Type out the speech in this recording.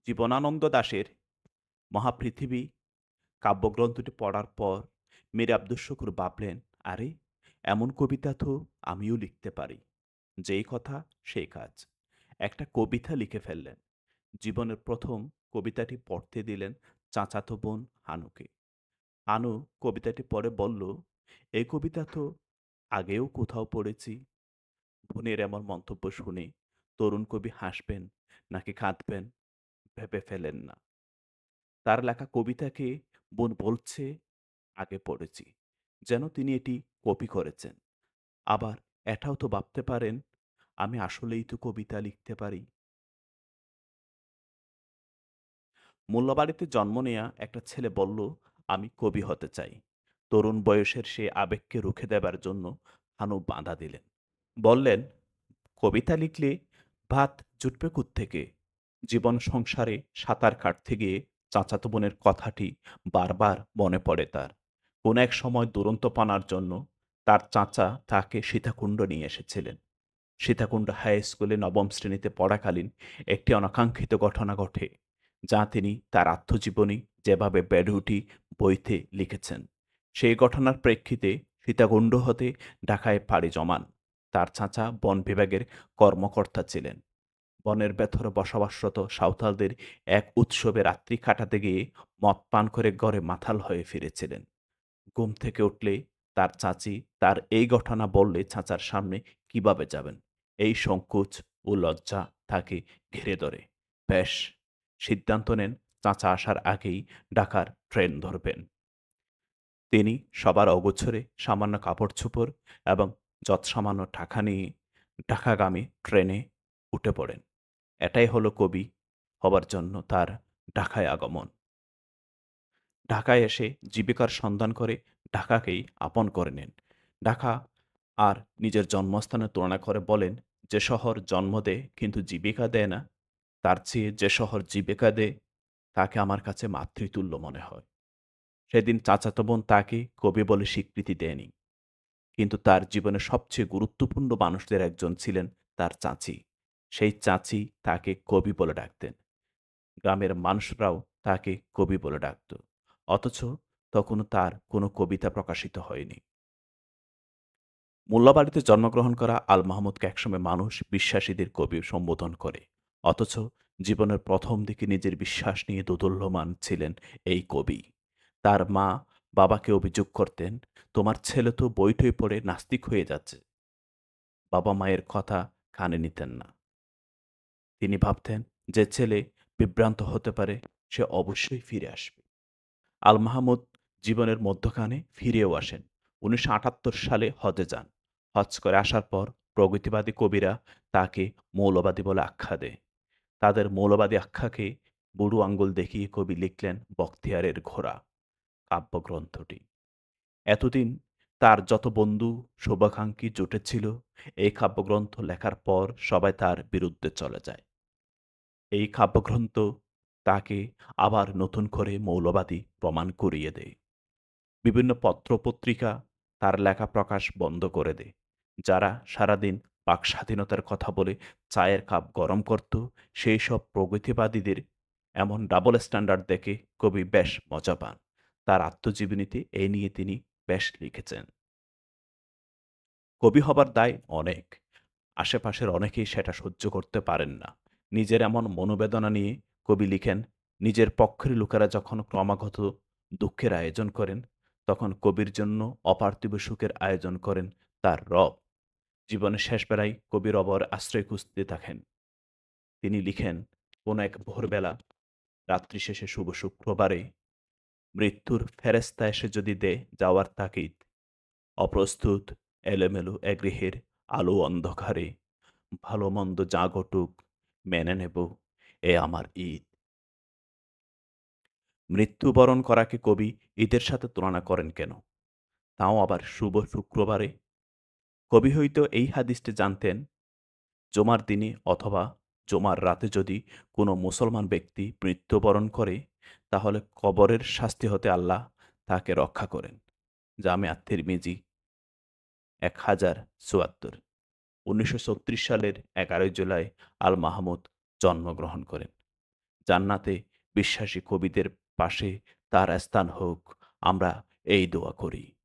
জীবনানন্দ দাশের মহাপৃথিবী কাব্যগ্রন্থটি পড়ার পর মীর আব্দুস শুকুর ভাবলেন, আরে এমন কবিতা তো আমিও লিখতে পারি। যেই কথা সেই কাজ। একটা কবিতা লিখে ফেললেন। জীবনের প্রথম কবিতাটি পড়তে দিলেন চাচাতো বোন হানুকে। হানু কবিতাটি পড়ে বলল, এই কবিতা তো আগেও কোথাও পড়েছি। বোনের এমন মন্তব্য শুনে তরুণ কবি হাসবেন নাকি কাঁদবেন ভেবে ফেলেন না। তার লেখা কবিতাকে বোন বলছে, আগে পড়েছি। যেন তিনি এটি কপি করেছেন। আবার এটাও তো ভাবতে পারেন, আমি আসলেই তো কবিতা লিখতে পারি। মোল্লাবাড়িতে জন্ম নেয়া একটা ছেলে বলল, আমি কবি হতে চাই। তরুণ বয়সের সে আবেগকে রুখে দেবার জন্য হানু বাধা দিলেন। বললেন, কবিতা লিখলে ভাত জুটবে কোত্থেকে? জীবন সংসারে সাঁতার কাটতে গিয়ে চাচাতো বোনের কথাটি বারবার মনে পড়ে তার। কোন এক সময় দুরন্তপনার জন্য তার চাচা তাকে সীতাকুণ্ড নিয়ে এসেছিলেন। সীতাকুণ্ড হাই স্কুলে নবম শ্রেণীতে পড়াকালীন একটি অনাকাঙ্ক্ষিত ঘটনা ঘটে, যা তিনি তার আত্মজীবনী যেভাবে বেড়ে উঠি বইতে লিখেছেন। সেই ঘটনার প্রেক্ষিতে সীতাকুণ্ড হতে ঢাকায় পাড়ি জমান। তার চাচা বন বিভাগের কর্মকর্তা ছিলেন। বনের ভেতরে বসবাসরত সাঁওতালদের এক উৎসবে রাত্রি কাটাতে গিয়ে মদ পান করে ঘরে মাতাল হয়ে ফিরেছিলেন। ঘুম থেকে উঠলে তার চাচি তার এই ঘটনা বললে চাচার সামনে কিভাবে যাবেন? এই সংকোচ ও লজ্জা তাকে ঘিরে ধরে। বেশ, সিদ্ধান্ত নেন চাচা আসার আগেই ঢাকার ট্রেন ধরবেন। তিনি সবার অগোচরে সামান্য কাপড়-চোপড় এবং যৎসামান্য টাকা নিয়ে ঢাকাগামী ট্রেনে উঠে পড়েন। এটাই হলো কবি হবার জন্য তার ঢাকায় আগমন। ঢাকায় এসে জীবিকার সন্ধান করে ঢাকাকেই আপন করে নেন। ঢাকা আর নিজের জন্মস্থানের তুলনা করে বলেন, যে শহর জন্ম দেয় কিন্তু জীবিকা দেয় না, তার চেয়ে যে শহর জীবিকা দেয় তাকে আমার কাছে মাতৃতুল্য মনে হয়। সেদিন চাচাতো বোন তাকে কবি বলে স্বীকৃতি দেয়নি। কিন্তু তার জীবনের সবচেয়ে গুরুত্বপূর্ণ মানুষদের একজন ছিলেন তার চাচী। সেই চাচী তাকে কবি বলে ডাকতেন। গ্রামের মানুষরাও তাকে কবি বলে ডাকত। অথচ তখনও তার কোনো কবিতা প্রকাশিত হয়নি। মোল্লাবাড়িতে জন্মগ্রহণ করা আল মাহমুদকে একসময় মানুষ বিশ্বাসীদের কবি সম্বোধন করে। অথচ জীবনের প্রথম দিকে নিজের বিশ্বাস নিয়ে দোদুল্যমান ছিলেন এই কবি। তার মা বাবাকে অভিযোগ করতেন, তোমার ছেলে তো বই-টই পড়ে নাস্তিক হয়ে যাচ্ছে। বাবা মায়ের কথা কানে নিতেন না। তিনি ভাবতেন, যে ছেলে বিভ্রান্ত হতে পারে সে অবশ্যই ফিরে আসবে। আল মাহমুদ জীবনের মধ্যখানে ফিরেও আসেন। ১৯৭৮ সালে হজে যান। হজ করে আসার পর প্রগতিবাদী কবিরা তাকে মৌলবাদী বলে আখ্যা দেয়। তাদের মৌলবাদী আখ্যাকে বুড়ো আঙ্গুল দেখিয়ে কবি লিখলেন বখতিয়ারের ঘোড়া কাব্যগ্রন্থটি। এতদিন তার যত বন্ধু শুভাকাঙ্ক্ষী জুটেছিল, এই কাব্যগ্রন্থ লেখার পর সবাই তার বিরুদ্ধে চলে যায়। এই কাব্যগ্রন্থ তাকে আবার নতুন করে মৌলবাদী প্রমাণ করিয়ে দেয়। বিভিন্ন পত্র-পত্রিকা তার লেখা প্রকাশ বন্ধ করে দেয়। যারা সারাদিন বাকস্বাধীনতার কথা বলে চায়ের কাপ গরম করত, সেই সব প্রগতিবাদীদের এমন ডাবল স্ট্যান্ডার্ড দেখে কবি বেশ মজা পান। তার আত্মজীবনীতে এই নিয়ে তিনি বেশ লিখেছেন। কবি হবার দায় অনেক। আশেপাশের অনেকেই সেটা সহ্য করতে পারেন না। নিজের এমন মনোবেদনা নিয়ে কবি লিখেন, নিজের পক্ষের লোকেরা যখন ক্রমাগত দুঃখের আয়োজন করেন, তখন কবির জন্য অপার্থিব সুখের আয়োজন করেন তার রব। জীবনের শেষ বেলায় কবি রবের আশ্রয় খুঁজতে থাকেন। তিনি লিখেন, কোন এক ভোরবেলা রাত্রি শেষে শুভ শুক্রবারে মৃত্যুর ফেরেস্তা এসে যদি দেয় যাওয়ার তাগিদ, অপ্রস্তুত এলোমেলো এ গৃহের আলো অন্ধকারে ভালো মন্দ যা ঘটুক মেনে নেব, এ আমার ঈদ। মৃত্যুবরণ করাকে কবি ঈদের সাথে তুলনা করেন কেন? তাও আবার শুভ শুক্রবারে। কবি হয়তো এই হাদিসটি জানতেন, জুমার দিনে অথবা জুমার রাতে যদি কোনো মুসলমান ব্যক্তি মৃত্যুবরণ করে, তাহলে কবরের শাস্তি হতে আল্লাহ তাকে রক্ষা করেন। জামে আত-তিরমিজি ১০৭৪। ১৯৩৬ সালের ১১ জুলাই আল মাহমুদ জন্মগ্রহণ করেন। জান্নাতে বিশ্বাসী কবিদের পাশে তার স্থান হোক। আমরা এই দোয়া করি।